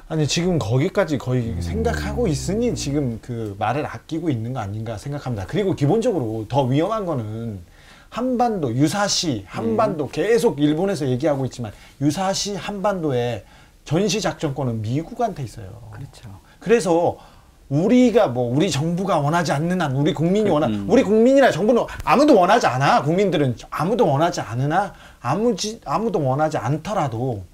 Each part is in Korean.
아니 지금 거기까지 거의 생각하고 있으니 지금 그 말을 아끼고 있는 거 아닌가 생각합니다. 그리고 기본적으로 더 위험한 거는 한반도, 유사시, 한반도 계속 일본에서 얘기하고 있지만 유사시 한반도에 전시 작전권은 미국한테 있어요. 그렇죠. 그래서 우리가 뭐 우리 정부가 원하지 않는 한 우리 국민이 우리 국민이나 정부는 아무도 원하지 않아. 국민들은 아무도 원하지 않으나 아무도 원하지 않더라도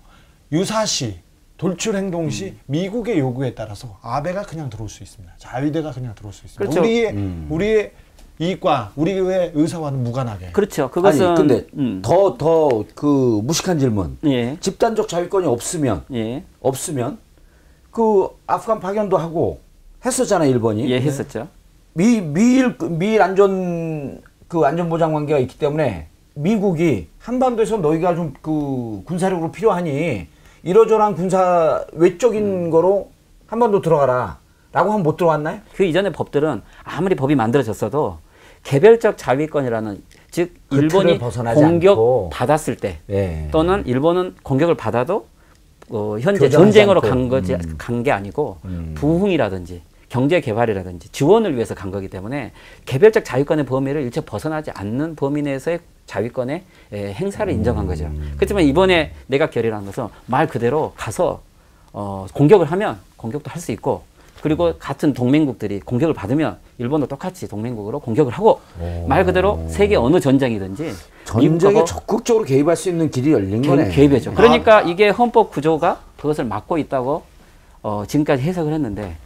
유사시 돌출 행동 시 미국의 요구에 따라서 아베가 그냥 들어올 수 있습니다. 자위대가 그냥 들어올 수 있습니다. 그렇죠. 우리의 이익과 우리의 의사와는 무관하게. 그렇죠. 그것은 아니 근데 더 그 무식한 질문. 예. 집단적 자위권이 없으면 그 아프간 파견도 하고 했었잖아요, 일본이. 예, 했었죠. 미일 안전보장 관계가 있기 때문에 미국이 한반도에서 너희가 좀 그 군사력으로 필요하니 이러저러한 군사 외적인 거로 한반도 들어가라 라고 하면 못 들어왔나요? 그 이전의 법들은 아무리 법이 만들어졌어도 개별적 자위권이라는, 즉 그 일본이 공격 않고. 받았을 때 예. 또는 일본은 공격을 받아도 현재 교전하지 전쟁으로 않고. 간 게 아니고 부흥이라든지 경제 개발이라든지 지원을 위해서 간 거기 때문에 개별적 자위권의 범위를 일체 벗어나지 않는 범위 내에서의 자위권의 행사를 인정한 거죠. 그렇지만 이번에 내각 결의라는 것은 말 그대로 가서 공격을 하면 공격도 할 수 있고, 그리고 같은 동맹국들이 공격을 받으면 일본도 똑같이 동맹국으로 공격을 하고, 말 그대로 세계 어느 전쟁이든지 전쟁에 적극적으로 개입할 수 있는 길이 열린 거네. 개입이죠. 그러니까 이게 헌법 구조가 그것을 막고 있다고 지금까지 해석을 했는데,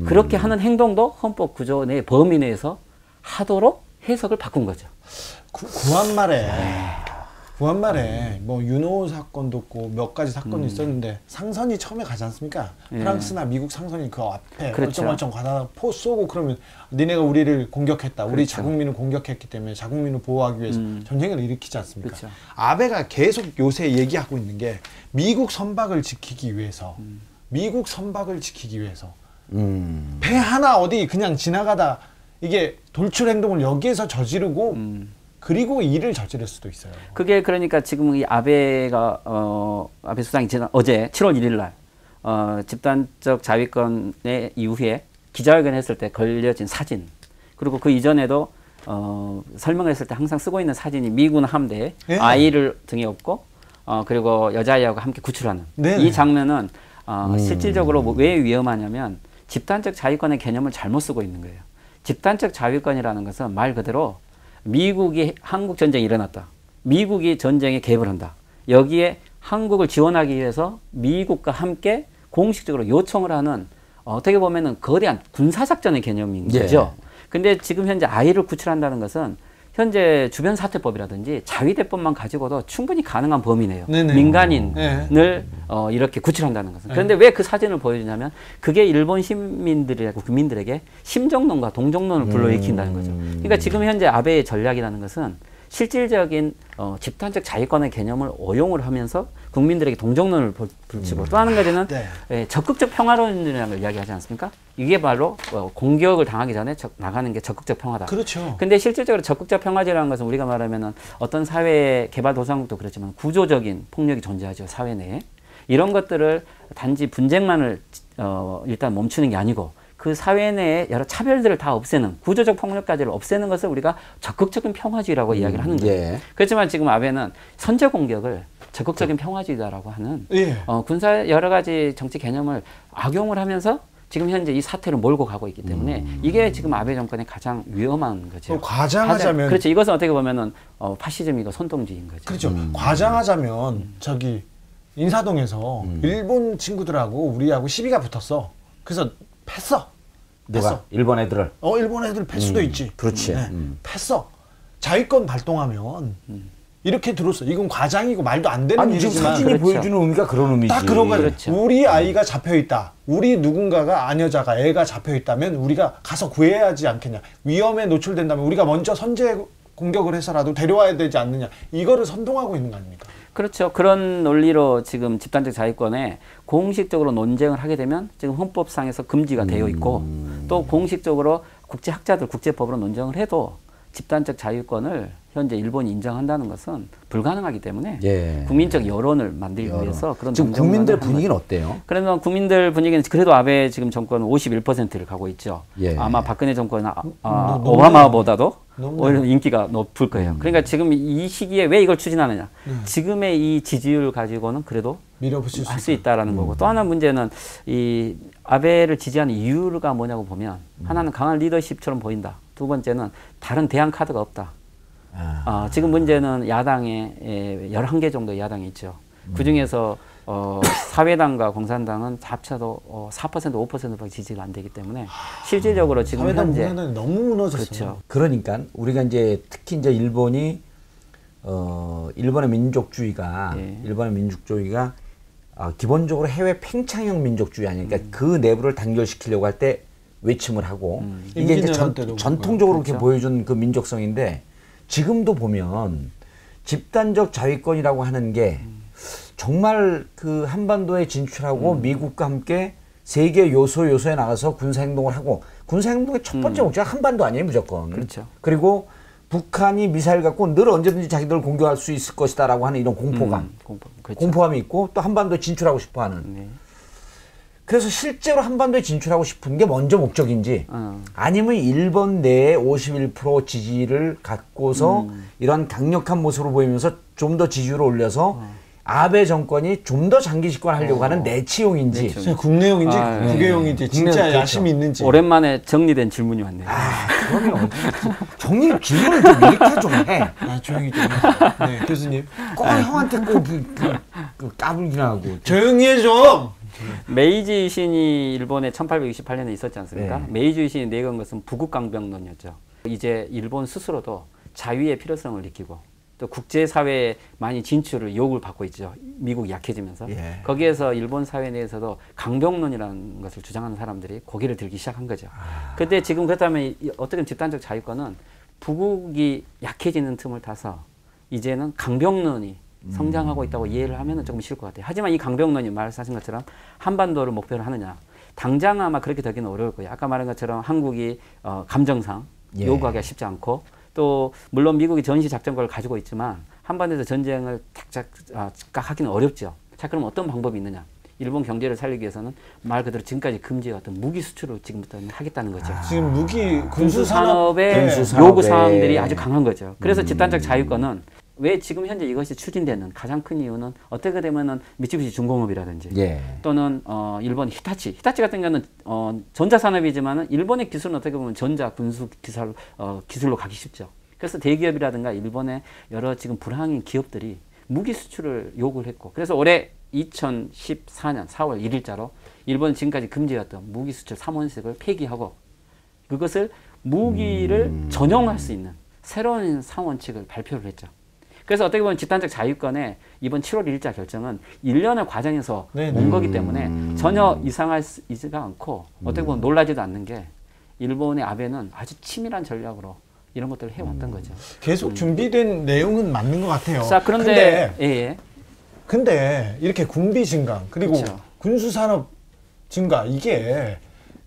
그렇게 하는 행동도 헌법 구조 내 범위 내에서 하도록 해석을 바꾼 거죠. 구한말에 뭐 윤호 사건도 있고 몇 가지 사건이 있었는데 상선이 처음에 가지 않습니까? 프랑스나 미국 상선이 그 앞에 그렇죠. 얼쩡얼쩡 가다가 포 쏘고 그러면 니네가 우리를 공격했다. 우리 그렇죠. 자국민을 공격했기 때문에 자국민을 보호하기 위해서 전쟁을 일으키지 않습니까? 그렇죠. 아베가 계속 요새 얘기하고 있는 게 미국 선박을 지키기 위해서 배 하나 어디 그냥 지나가다 이게 돌출 행동을 여기에서 저지르고 그리고 일을 저지를 수도 있어요. 그게 그러니까 지금 이 아베가 아베 수상이 어제 7월 1일 날 집단적 자위권의 이후에 기자회견 했을 때 걸려진 사진, 그리고 그 이전에도 설명을 했을 때 항상 쓰고 있는 사진이 미군 함대에 아이를 등에 업고 그리고 여자아이하고 함께 구출하는 이 장면은 실질적으로 왜 위험하냐면 집단적 자위권의 개념을 잘못 쓰고 있는 거예요. 집단적 자위권이라는 것은 말 그대로 미국이 한국 전쟁이 일어났다. 미국이 전쟁에 개입을 한다. 여기에 한국을 지원하기 위해서 미국과 함께 공식적으로 요청을 하는 어떻게 보면은 거대한 군사작전의 개념인 거죠. 근데 지금 현재 아이를 구출한다는 것은 현재 주변 사퇴법이라든지 자위대법만 가지고도 충분히 가능한 범위네요. 민간인을 이렇게 구출한다는 것은. 그런데 왜 그 사진을 보여주냐면 그게 일본 시민들이라고 국민들에게 심정론과 동정론을 불러일으킨다는 거죠. 그러니까 지금 현재 아베의 전략이라는 것은 실질적인 집단적 자위권의 개념을 오용을 하면서 국민들에게 동정론을 불치고, 또 하는 가지는 적극적 평화론이라는 걸 이야기하지 않습니까? 이게 바로 공격을 당하기 전에 나가는 게 적극적 평화다. 그렇죠. 근데 실질적으로 적극적 평화제라는 것은 우리가 말하면은 어떤 사회 개발도상국도 그렇지만 구조적인 폭력이 존재하죠, 사회 내에. 이런 것들을 단지 분쟁만을 일단 멈추는 게 아니고 그 사회 내에 여러 차별들을 다 없애는, 구조적 폭력까지를 없애는 것을 우리가 적극적인 평화주의라고 이야기를 하는 거예요. 그렇지만 지금 아베는 선제 공격을 적극적인 평화주의다라고 하는 군사 여러 가지 정치 개념을 악용을 하면서 지금 현재 이 사태를 몰고 가고 있기 때문에 이게 지금 아베 정권의 가장 위험한 거죠. 과장하자면 그렇죠. 이것은 어떻게 보면은 파시즘이고 손동주의인 거죠. 그렇죠. 과장하자면 저기 인사동에서 일본 친구들하고 우리하고 시비가 붙었어. 그래서 팼어. 누가? 일본 애들을? 일본 애들 팰 수도 있지. 그렇지. 팼어. 자위권 발동하면 이렇게 들었어. 이건 과장이고 말도 안 되는 일이지만. 지금 사진이 보여주는 의미가 그런 의미지. 딱 그런 거예요. 그렇죠. 우리 아이가 잡혀있다. 우리 누군가가 아녀자가 애가 잡혀있다면 우리가 가서 구해야 하지 않겠냐. 위험에 노출된다면 우리가 먼저 선제 공격을 해서라도 데려와야 되지 않느냐. 이거를 선동하고 있는 거 아닙니까? 그렇죠. 그런 논리로 지금 집단적 자위권에 공식적으로 논쟁을 하게 되면 지금 헌법상에서 금지가 되어 있고 또 공식적으로 국제학자들 국제법으로 논쟁을 해도 집단적 자유권을 현재 일본이 인정한다는 것은 불가능하기 때문에 예. 국민적 여론을 만들기 위해서 그런 지금 정정론을 국민들 한 분위기는 거죠. 어때요? 그래서 국민들 분위기는 그래도 아베 지금 정권은 51%를 가고 있죠. 예. 아마 박근혜 정권은 너무 오바마보다도 너무 오히려 인기가 높을 거예요. 그러니까 지금 이 시기에 왜 이걸 추진하느냐. 지금의 이 지지율 가지고는 그래도 밀어붙일 할 수 수 있다라는 거고, 또 하나 문제는 이 아베를 지지하는 이유가 뭐냐고 보면 하나는 강한 리더십처럼 보인다. 두 번째는 다른 대안 카드가 없다. 지금 문제는 야당에 11개 정도 야당이 있죠. 그중에서 사회당과 공산당은 합쳐도 4% 5%밖에 지지가 안 되기 때문에 실질적으로 지금 사회당 현재 공산당이 너무 무너졌어요. 그렇죠. 그러니까 우리가 이제 특히 이제 일본이 일본의 민족주의가 예. 일본의 민족주의가 기본적으로 해외 팽창형 민족주의 아니니까 그러니까 그 내부를 단결시키려고 할 때 외침을 하고 이게 이제 임진왜란 때도 전통적으로 그렇죠. 이렇게 보여준 그 민족성인데 지금도 보면 집단적 자위권이라고 하는 게 정말 그 한반도에 진출하고 미국과 함께 세계 요소에 나가서 군사행동을 하고 군사행동의 첫 번째 목적은 한반도 아니에요 무조건. 그렇죠. 그리고 북한이 미사일 갖고 늘 언제든지 자기들을 공격할 수 있을 것이다라고 하는 이런 공포감, 그렇죠. 공포감이 있고 또 한반도에 진출하고 싶어하는. 네. 그래서 실제로 한반도에 진출하고 싶은 게 먼저 목적인지 아니면 일본 내에 51% 지지를 갖고서 이런 강력한 모습으로 보이면서 좀 더 지지율을 올려서 아베 정권이 좀 더 장기 집권하려고 하는 내치용인지 진짜 국내용인지 국외용인지 진짜 그렇죠. 야심이 있는지. 오랜만에 정리된 질문이 왔네요. 그러면 정리 질문을 좀 이렇게 좀 해. 조용히 좀. 네, 교수님. 꼭 형한테 꼭 까불기나 하고. 조용히 해 좀. 메이지 유신이 일본에 1868년에 있었지 않습니까? 네. 메이지 유신이 내건 것은 부국강병론이었죠. 이제 일본 스스로도 자유의 필요성을 느끼고 또 국제사회에 많이 진출을 요구를 받고 있죠. 미국이 약해지면서. 예. 거기에서 일본 사회 내에서도 강병론이라는 것을 주장하는 사람들이 고개를 들기 시작한 거죠. 근데 지금 그렇다면 어떻게 집단적 자유권은 부국이 약해지는 틈을 타서 이제는 강병론이 성장하고 있다고 이해를 하면 조금 쉬울 것 같아요. 하지만 이 강병론이 말씀하신 것처럼 한반도를 목표로 하느냐. 당장 아마 그렇게 되기는 어려울 거예요. 아까 말한 것처럼 한국이 감정상 예. 요구하기가 쉽지 않고 또 물론 미국이 전시 작전권을 가지고 있지만 한반도에서 전쟁을 하기는 어렵죠. 자, 그럼 어떤 방법이 있느냐. 일본 경제를 살리기 위해서는 말 그대로 지금까지 금지해왔던 무기 수출을 지금부터는 하겠다는 거죠. 지금 무기 군수 산업의 군수산업의 요구 사항들이 아주 강한 거죠. 그래서 집단적 자유권은 왜 지금 현재 이것이 추진되는 가장 큰 이유는 어떻게 되면은 미쓰비시 중공업이라든지 예. 또는 일본 히타치 같은 경우는 전자산업이지만은 일본의 기술은 어떻게 보면 전자 군수 기술로 가기 쉽죠. 그래서 대기업이라든가 일본의 여러 지금 불황인 기업들이 무기 수출을 요구를 했고 그래서 올해 2014년 4월 1일자로 일본은 지금까지 금지했던 무기 수출 3원씩을 폐기하고 그것을 무기를 전용할 수 있는 새로운 상원칙을 발표를 했죠. 그래서 어떻게 보면 집단적 자유권의 이번 7월 1일자 결정은 1년의 과정에서 온 거기 때문에 전혀 이상하지가 않고 어떻게 보면 놀라지도 않는 게 일본의 아베는 아주 치밀한 전략으로 이런 것들을 해왔던 거죠. 계속 준비된 내용은 맞는 것 같아요. 자, 그런데 근데 이렇게 군비 증강 그리고 그렇죠. 군수 산업 증가 이게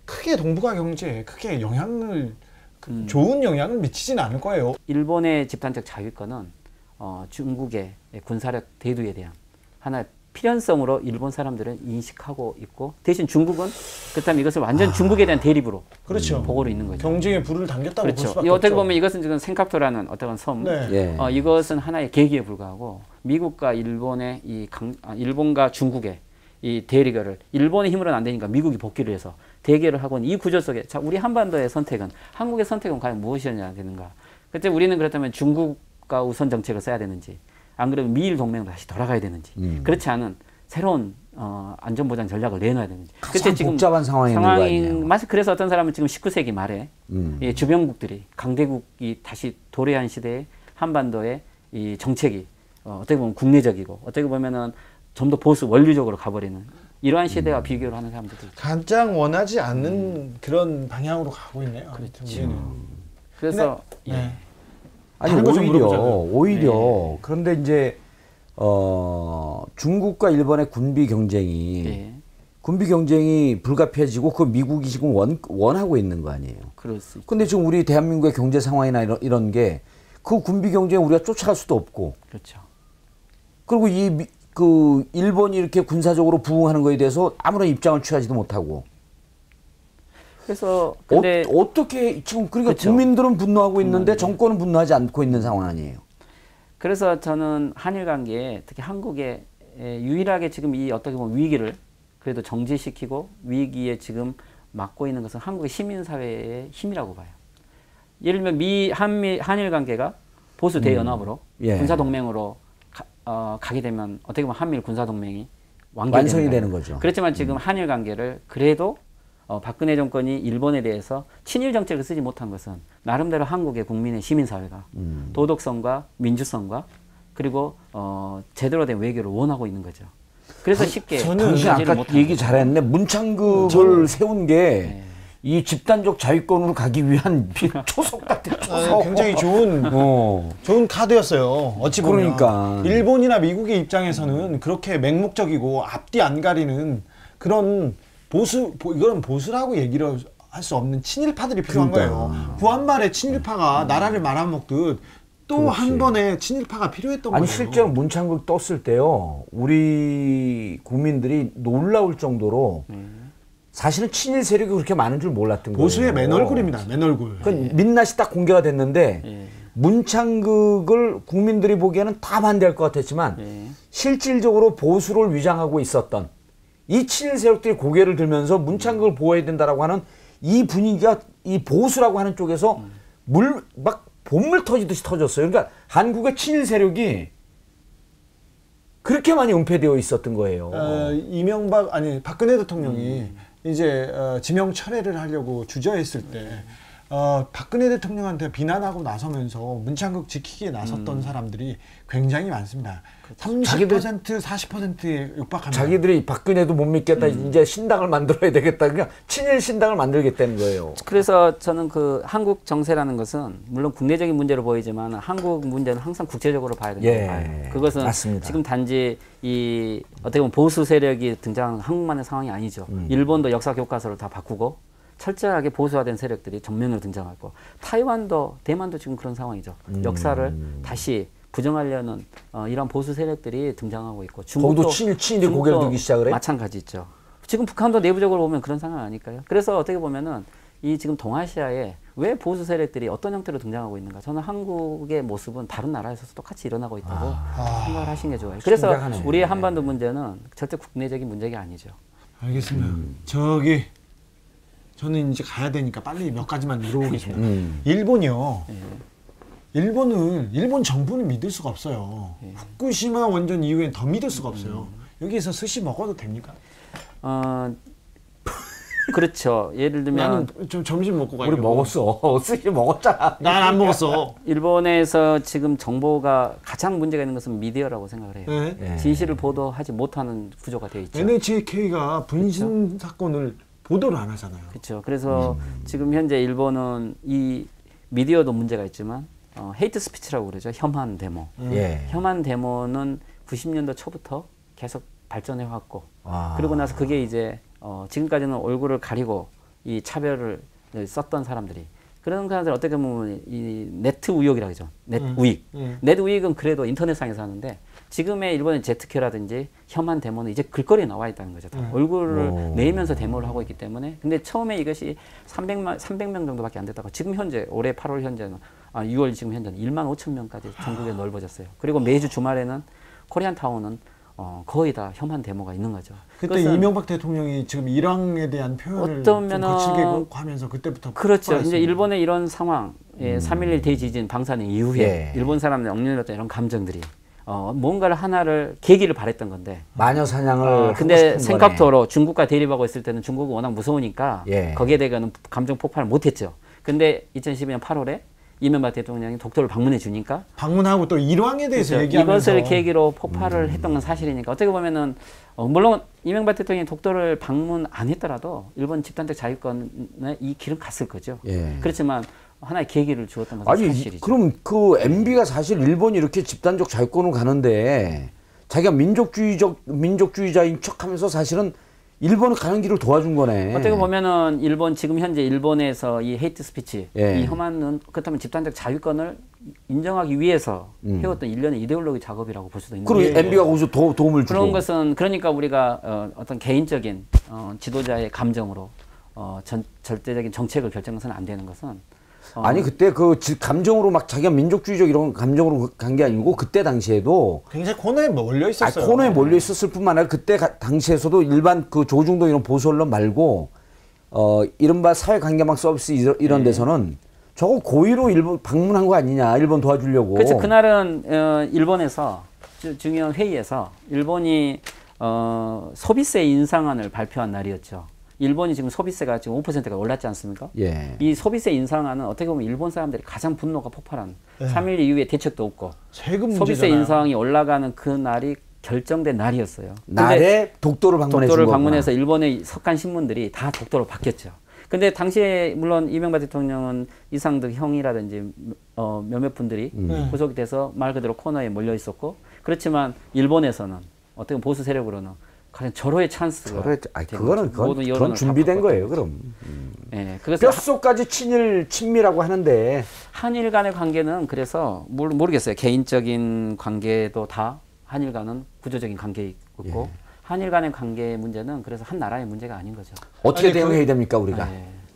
크게 동북아 경제에 크게 영향을 좋은 영향을 미치지는 않을 거예요. 일본의 집단적 자유권은 중국의 군사력 대두에 대한 하나의 필연성으로 일본 사람들은 인식하고 있고 대신 중국은 그렇다면 이것을 완전 중국에 대한 대립으로 그렇죠. 보고로 있는 거죠. 경쟁에 불을 당겼다고 볼 그렇죠. 수밖에 이 어떻게 없죠. 보면 이것은 지금 생카토라는 어떤 섬, 네. 예. 이것은 하나의 계기에 불과하고 미국과 일본의 일본과 중국의 이 대결을 일본의 힘으로는 안 되니까 미국이 복귀를 해서 대결을 하고 이 구조 속에 자 우리 한반도의 선택은 한국의 선택은 과연 무엇이어야 되는가? 그때 우리는 그렇다면 중국과 우선 정책을 써야 되는지 안 그러면 미일 동맹으로 다시 돌아가야 되는지 그렇지 않은 새로운 안전보장 전략을 내놔야 되는지 가장 복잡한 상황이 있는 거 아니에요. 그래서 어떤 사람은 지금 19세기 말에 예, 주변국들이 강대국이 다시 도래한 시대에 한반도의 이 정책이 어떻게 보면 국내적이고 어떻게 보면은 좀 더 보수 원리적으로 가버리는 이러한 시대와 비교를 하는 사람들도 있죠. 가장 원하지 않는 그런 방향으로 가고 있네요. 그렇죠. 그래서 근데, 네. 아니 다른 거좀 오히려 네. 그런데 이제 중국과 일본의 군비 경쟁이 예. 군비 경쟁이 불가피해지고 그 미국이 지금 원하고 있는 거 아니에요. 그럴 수 있죠. 근데 지금 우리 대한민국의 경제 상황이나 이런 게 그 군비 경쟁 우리가 쫓아갈 수도 없고. 그렇죠. 그리고 그 일본이 이렇게 군사적으로 부응하는 거에 대해서 아무런 입장을 취하지도 못하고. 그래서 근데 어떻게 지금 그러니까 그렇죠. 국민들은 분노하고 있는데 정권은 분노하지 않고 있는 상황 아니에요. 그래서 저는 한일 관계에 특히 한국에 유일하게 지금 이 어떻게 보면 위기를 그래도 정지시키고 위기에 지금 막고 있는 것은 한국의 시민사회의 힘이라고 봐요. 예를 들면 한일 관계가 보수 대연합으로 예. 군사동맹으로 가게 되면 어떻게 보면 한미일 군사동맹이 완성이 되는 거죠. 그렇지만 지금 한일 관계를 그래도 박근혜 정권이 일본에 대해서 친일 정책을 쓰지 못한 것은 나름대로 한국의 국민의 시민사회가 도덕성과 민주성과 그리고 제대로 된 외교를 원하고 있는 거죠. 그래서 쉽게 당신 아까 얘기 잘했네. 문창극을 세운 게 이 집단적 자위권으로 가기 위한 초석 같은 초석. 굉장히 좋은 카드였어요. 어찌 보면 그러니까. 일본이나 미국의 입장에서는 그렇게 맹목적이고 앞뒤 안 가리는 그런 이건 보수라고 얘기를 할 수 없는 친일파들이 필요한 거예요. 구한말에 친일파가 나라를 말아먹듯 또 한 번에 친일파가 필요했던 거예요. 아니 실제로 문창극 떴을 때요. 우리 국민들이 놀라울 정도로 사실은 친일 세력이 그렇게 많은 줄 몰랐던 거예요. 보수의 맨얼굴입니다. 맨얼굴. 그 민낯이 딱 공개가 됐는데 문창극을 국민들이 보기에는 다 반대할 것 같았지만 실질적으로 보수를 위장하고 있었던 이 친일 세력들이 고개를 들면서 문창극을 보호해야 된다라고 하는 이 분위기가 이 보수라고 하는 쪽에서 막 본물 터지듯이 터졌어요. 그러니까 한국의 친일 세력이 그렇게 많이 은폐되어 있었던 거예요. 박근혜 대통령이 이제 지명 철회를 하려고 주저했을 때 박근혜 대통령한테 비난하고 나서면서 문창극 지키기에 나섰던 사람들이 굉장히 많습니다. 30%, 40%에 육박합니다. 자기들이 박근혜도 못 믿겠다. 이제 신당을 만들어야 되겠다. 그냥 친일 신당을 만들겠다는 거예요. 그래서 저는 그 한국 정세라는 것은 물론 국내적인 문제로 보이지만 한국 문제는 항상 국제적으로 봐야 된다고 봐요. 그것은 맞습니다. 지금 단지 이 어떻게 보면 보수 세력이 등장하는 한국만의 상황이 아니죠. 일본도 역사 교과서를 다 바꾸고 철저하게 보수화된 세력들이 전면으로 등장하고 타이완도 대만도 지금 그런 상황이죠. 역사를 다시 부정하려는 이런 보수 세력들이 등장하고 있고 중국도 친일이 고개를 들기 시작을 해? 마찬가지죠. 지금 북한도 내부적으로 보면 그런 상황 아닐까요? 그래서 어떻게 보면은 이 지금 동아시아에 왜 보수 세력들이 어떤 형태로 등장하고 있는가? 저는 한국의 모습은 다른 나라에서도 똑같이 일어나고 있다고 생각을 하시는 게 좋아요. 그래서 심각하네. 우리의 한반도 문제는 절대 국내적인 문제가 아니죠. 알겠습니다. 저는 이제 가야 되니까 빨리 몇 가지만 물어보겠습니다. 일본이요. 일본 정부는 믿을 수가 없어요. 후쿠시마 원전 이후엔 더 믿을 수가 없어요. 여기에서 스시 먹어도 됩니까? 그렇죠. 예를 들면 나는 좀 점심 먹고 가려고. 우리 먹었어. 스시 먹었잖아. 난 안 먹었어. 일본에서 지금 정보가 가장 문제가 있는 것은 미디어라고 생각을 해요. 네. 진실을 보도하지 못하는 구조가 되어 있죠. NHK가 분신 사건을 보도를 안 하잖아요. 그렇죠. 그래서 지금 현재 일본은 이 미디어도 문제가 있지만 헤이트 스피치라고 그러죠. 혐한 데모. 혐한 데모는 90년도 초부터 계속 발전해 왔고 그리고 나서 그게 이제 지금까지는 얼굴을 가리고 이 차별을 썼던 사람들이 그런 사람들 어떻게 보면 이 네트 우익이라고 하죠. 네트 우익. 네트 우익은 그래도 인터넷상에서 하는데 지금의 일본의 제트큐라든지 혐한 데모는 이제 글거리에 나와 있다는 거죠. 얼굴을 내면서 데모를 하고 있기 때문에 근데 처음에 이것이 300명 정도밖에 안 됐다고 지금 현재 올해 8월 현재는 6월 지금 현재는 1만 5천 명까지 전국에 넓어졌어요. 그리고 매주 주말에는 코리안타운은 거의 다 혐한 데모가 있는 거죠. 그때 이명박 대통령이 지금 일왕에 대한 표현을 좀 거칠게 하면서 그때부터 그렇죠. 이제 일본의 이런 상황, 3.11 대지진 방사능 이후에 일본 사람들 억눌렸던 이런 감정들이 뭔가를 하나를 계기를 바랬던 건데 마녀 사냥을 근데 생각토로 중국과 대립하고 있을 때는 중국은 워낙 무서우니까 거기에 대해서는 감정 폭발을 못했죠. 근데 2012년 8월에 이명박 대통령이 독도를 방문해 주니까 방문하고 또 일왕에 대해서 그렇죠. 얘기하면서 이것을 계기로 폭발을 했던 건 사실이니까 어떻게 보면은 물론 이명박 대통령이 독도를 방문 안 했더라도 일본 집단적 자유권에 이 길은 갔을 거죠. 그렇지만 하나의 계기를 주었던 것은 사실이죠. 그럼 그 MB가 사실 일본이 이렇게 집단적 자유권을 가는데 자기가 민족주의자인 척하면서 사실은 일본은 가는 길을 도와준 거네. 어떻게 보면은 일본 지금 현재 일본에서 이 헤이트 스피치, 예. 이 혐한 그렇다면 집단적 자위권을 인정하기 위해서 해왔던 일련의 이데올로기 작업이라고 볼 수도 있는 그리고 거예요. MB가 거기서 도움을 주고. 그런 것은 그러니까 우리가 어떤 개인적인 지도자의 감정으로 절대적인 정책을 결정해서는 안 되는 것은 아니 그때 감정으로 막 자기가 민족주의적 이런 감정으로 간 게 아니고 그때 당시에도 굉장히 코너에 몰려 있었어요. 코너에 몰려 있었을 뿐만 아니라 그때 당시에서도 일반 그 조중동 이런 보수 언론 말고 이른바 사회관계망 서비스 이런 데서는 저거 고의로 일본 방문한 거 아니냐, 일본 도와주려고. 그렇죠. 그날은 일본에서 중요한 회의에서 일본이 소비세 인상안을 발표한 날이었죠. 일본이 지금 소비세가 지금 5%가 올랐지 않습니까? 예. 이 소비세 인상안은 어떻게 보면 일본 사람들이 가장 분노가 폭발한 3.1 이후에 대책도 없고 세금 소비세 문제잖아요. 인상이 올라가는 그 날이 결정된 날이었어요. 날에 독도를 방문해서 일본의 석간 신문들이 다 독도로 바뀌었죠. 근데 당시에 물론 이명박 대통령은 이상득 형이라든지 몇몇 분들이 구속이 돼서 말 그대로 코너에 몰려 있었고, 그렇지만 일본에서는 어떻게 보면 보수 세력으로는 가장 절호의 찬스가 그건 준비된 거예요. 그럼 네, 그래서 뼛속까지 친밀하고 하는데 한일 간의 관계는 그래서 모르겠어요. 개인적인 관계도 다 한일 간은 구조적인 관계 있고 한일 간의 관계 문제는 그래서 한 나라의 문제가 아닌 거죠. 어떻게 대응해야 됩니까 우리가?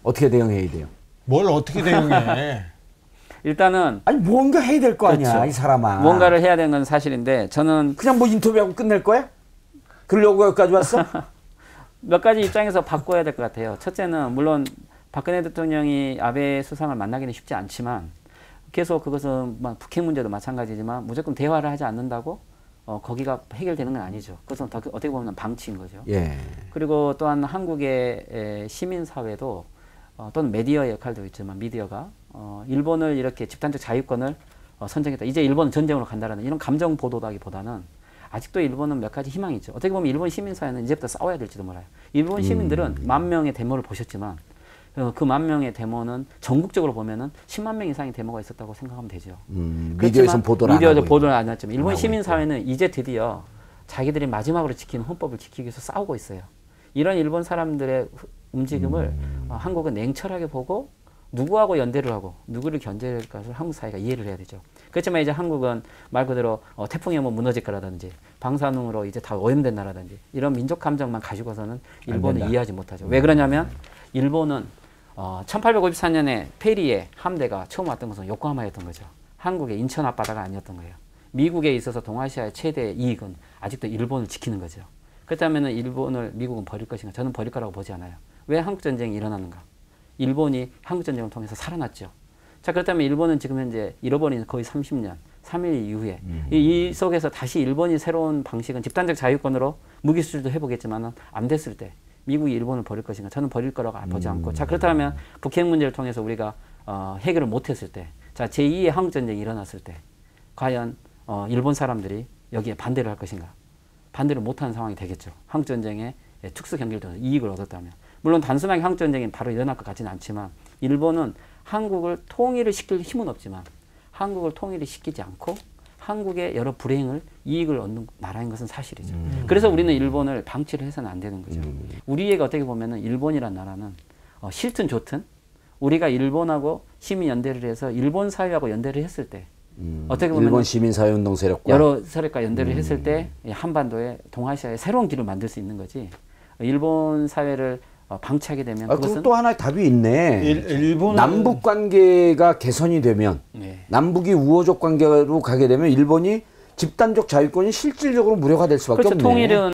어떻게 대응해야 돼요? 뭘 어떻게 대응해? 일단은 아니 뭔가 해야 될 거 아니야, 그렇죠. 이 사람아. 뭔가를 해야 되는 건 사실인데 저는 그냥 뭐 인터뷰하고 끝낼 거야? 그러려고 여기까지 왔어? 몇 가지 입장에서 바꿔야 될 것 같아요. 첫째는 물론 박근혜 대통령이 아베 수상을 만나기는 쉽지 않지만 계속 그것은 북핵 문제도 마찬가지지만 무조건 대화를 하지 않는다고 거기가 해결되는 건 아니죠. 그것은 어떻게 보면 방치인 거죠. 예. 그리고 또한 한국의 시민사회도 또는 미디어의 역할도 있지만 미디어가 일본을 이렇게 집단적 자유권을 선정했다. 이제 일본은 전쟁으로 간다라는 이런 감정 보도라기보다는 아직도 일본은 몇 가지 희망이 있죠. 어떻게 보면 일본 시민사회는 이제부터 싸워야 될지도 몰라요. 일본 시민들은 10,000명의 데모를 보셨지만 그 10,000명의 데모는 전국적으로 보면은 10만 명 이상의 데모가 있었다고 생각하면 되죠. 미디어에서 보도를 안 했지만 일본 시민사회는 이제 드디어 자기들이 마지막으로 지키는 헌법을 지키기 위해서 싸우고 있어요. 이런 일본 사람들의 움직임을 한국은 냉철하게 보고 누구하고 연대를 하고 누구를 견제할 것을 한국 사회가 이해를 해야 되죠. 그렇지만 이제 한국은 말 그대로 태풍이 오면 무너질 거라든지 방사능으로 이제 다 오염된 나라든지 이런 민족 감정만 가지고서는 일본을 이해하지 못하죠. 왜 그러냐면 일본은 1854년에 페리에 함대가 처음 왔던 것은 요코하마였던 거죠. 한국의 인천 앞바다가 아니었던 거예요. 미국에 있어서 동아시아의 최대 이익은 아직도 일본을 지키는 거죠. 그렇다면 일본을 미국은 버릴 것인가? 저는 버릴 거라고 보지 않아요. 왜 한국전쟁이 일어나는가? 일본이 한국전쟁을 통해서 살아났죠. 자, 그렇다면 일본은 지금 현재 잃어버린 거의 30년, 3.1 이후에 이 속에서 다시 일본이 새로운 방식은 집단적 자유권으로 무기 수출도 해보겠지만 안 됐을 때 미국이 일본을 버릴 것인가? 저는 버릴 거라고 보지 않고, 자, 그렇다면 북핵 문제를 통해서 우리가 해결을 못했을 때, 자, 제2의 한국전쟁이 일어났을 때 과연 일본 사람들이 여기에 반대를 할 것인가? 반대를 못하는 상황이 되겠죠. 한국전쟁에 특수 경기를 통해서 이익을 얻었다면. 물론 단순하게 한국전쟁이 바로 일어날 것 같지는 않지만 일본은 한국을 통일을 시킬 힘은 없지만 한국을 통일을 시키지 않고 한국의 여러 불행을 이익을 얻는 나라인 것은 사실이죠. 그래서 우리는 일본을 방치를 해서는 안 되는 거죠. 우리에게 어떻게 보면은 일본이란 나라는 싫든 좋든 우리가 일본하고 시민연대를 해서 일본 사회하고 연대를 했을 때 어떻게 보면 일본 시민사회운동 세력과 여러 세력과 연대를 했을 때 한반도에 동아시아에 새로운 길을 만들 수 있는 거지. 일본 사회를 방치하게 되면 그것은 또 하나의 답이 있네. 일본은 남북 관계가 개선이 되면 남북이 우호적 관계로 가게 되면 일본이 집단적 자유권이 실질적으로 무력화될 수밖에 그렇죠. 없네. 통일은